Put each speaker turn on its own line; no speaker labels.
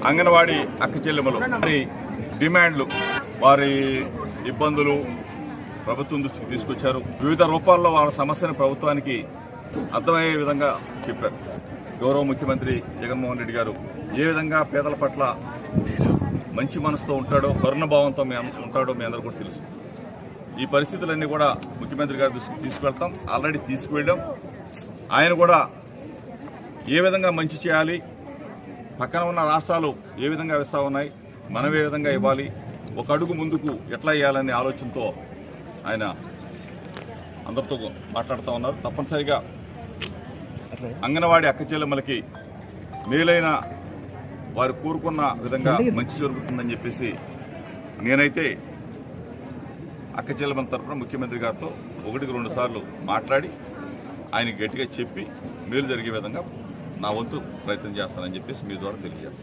అంగన్వాడీ అక్క చెల్లెమ్మలు వారి డిమాండ్లు, వారి ఇబ్బందులు ప్రభుత్వం దృష్టికి తీసుకొచ్చారు. వివిధ రూపాల్లో వాళ్ళ సమస్యను ప్రభుత్వానికి అర్థమయ్యే విధంగా చెప్పారు. గౌరవ ముఖ్యమంత్రి జగన్మోహన్ రెడ్డి గారు ఏ విధంగా పేదల పట్ల మంచి మనసుతో ఉంటాడో, కరుణభావంతో ఉంటాడో మీ అందరూ కూడా తెలుసు. ఈ పరిస్థితులన్నీ కూడా ముఖ్యమంత్రి గారి దృష్టికి తీసుకువెళ్తాం. ఆల్రెడీ తీసుకువెళ్ళాం. ఆయన కూడా ఏ విధంగా మంచి చేయాలి, పక్కన ఉన్న రాష్ట్రాలు ఏ విధంగా ఇస్తా ఉన్నాయి, మనం ఏ విధంగా ఇవ్వాలి, ఒక అడుగు ముందుకు ఎట్లా ఇవ్వాలనే ఆలోచనతో ఆయన అందరితో మాట్లాడుతూ ఉన్నారు. తప్పనిసరిగా అంగన్వాడీ అక్క చెల్లెమ్మలకి మేలైన వారు కోరుకున్న విధంగా మంచి జరుగుతుందని చెప్పేసి నేనైతే అక్క చెల్లెమ్మల తరఫున ముఖ్యమంత్రి గారితో 1-2 సార్లు మాట్లాడి ఆయనకి గట్టిగా చెప్పి మేలు జరిగే విధంగా నా వంతు ప్రయత్నం చేస్తానని చెప్పేసి మీ ద్వారా తెలియజేస్తాను.